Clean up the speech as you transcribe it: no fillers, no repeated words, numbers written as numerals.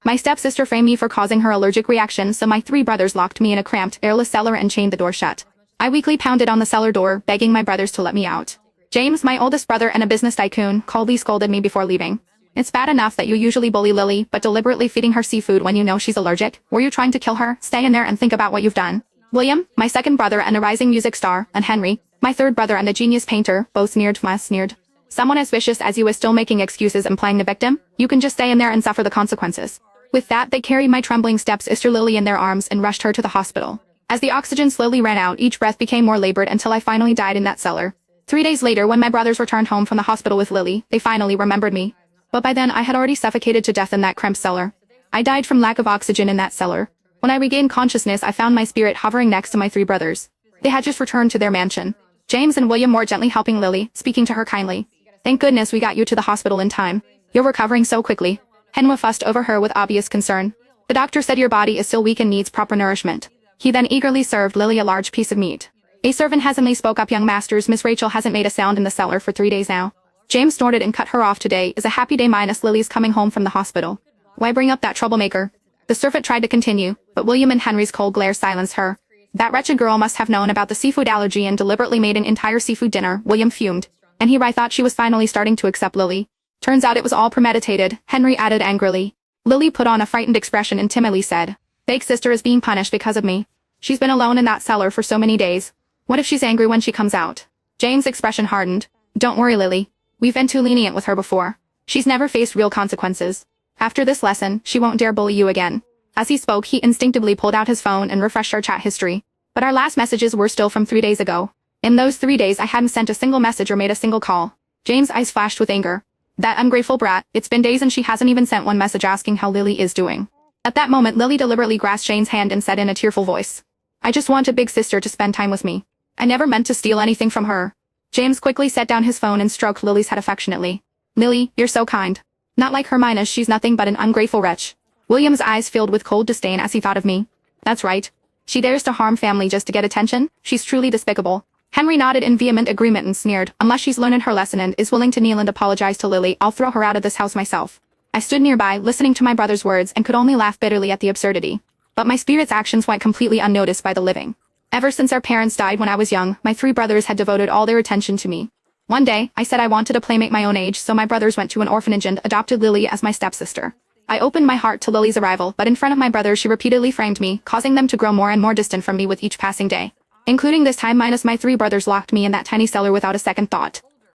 My stepsister framed me for causing her allergic reaction, so my 3 brothers locked me in a cramped, airless cellar and chained the door shut. I weakly pounded on the cellar door, begging my brothers to let me out. James, my oldest brother and a business tycoon, coldly scolded me before leaving. It's bad enough that you usually bully Lily, but deliberately feeding her seafood when you know she's allergic? Were you trying to kill her? Stay in there and think about what you've done. William, my second brother and a rising music star, and Henry, my third brother and a genius painter, both sneered. Someone as vicious as you is still making excuses and playing the victim? You can just stay in there and suffer the consequences. With that, they carried my trembling stepsister Lily in their arms and rushed her to the hospital. As the oxygen slowly ran out, each breath became more labored until I finally died in that cellar. 3 days later, when my brothers returned home from the hospital with Lily, they finally remembered me. But by then, I had already suffocated to death in that cramped cellar. I died from lack of oxygen in that cellar. When I regained consciousness, I found my spirit hovering next to my 3 brothers. They had just returned to their mansion. James and William more gently helping Lily, speaking to her kindly. Thank goodness we got you to the hospital in time. You're recovering so quickly. Henry fussed over her with obvious concern. The doctor said your body is still weak and needs proper nourishment. He then eagerly served Lily a large piece of meat. A servant hesitantly spoke up, young masters, Miss Rachel hasn't made a sound in the cellar for 3 days now. James snorted and cut her off. Today is a happy day minus Lily's coming home from the hospital. Why bring up that troublemaker? The servant tried to continue, but William and Henry's cold glare silenced her. That wretched girl must have known about the seafood allergy and deliberately made an entire seafood dinner. William fumed. And I thought she was finally starting to accept Lily. Turns out it was all premeditated, Henry added angrily. Lily put on a frightened expression and timidly said, Fake sister is being punished because of me. She's been alone in that cellar for so many days. What if she's angry when she comes out? James' expression hardened. Don't worry, Lily. We've been too lenient with her before. She's never faced real consequences. After this lesson, she won't dare bully you again. As he spoke, he instinctively pulled out his phone and refreshed our chat history. But our last messages were still from 3 days ago. In those 3 days I hadn't sent a single message or made a single call. James' eyes flashed with anger. That ungrateful brat, it's been days and she hasn't even sent one message asking how Lily is doing. At that moment Lily deliberately grasped Jane's hand and said in a tearful voice, I just want a big sister to spend time with me. I never meant to steal anything from her. James quickly set down his phone and stroked Lily's head affectionately. Lily, you're so kind. Not like Hermione, she's nothing but an ungrateful wretch. William's eyes filled with cold disdain as he thought of me. That's right. She dares to harm family just to get attention? She's truly despicable. Henry nodded in vehement agreement and sneered, unless she's learned her lesson and is willing to kneel and apologize to Lily, I'll throw her out of this house myself. I stood nearby, listening to my brother's words and could only laugh bitterly at the absurdity. But my spirit's actions went completely unnoticed by the living. Ever since our parents died when I was young, my 3 brothers had devoted all their attention to me. One day, I said I wanted a playmate my own age, so my brothers went to an orphanage and adopted Lily as my stepsister. I opened my heart to Lily's arrival, but in front of my brothers she repeatedly framed me, causing them to grow more and more distant from me with each passing day. Including this time minus my 3 brothers locked me in that tiny cellar without a second thought.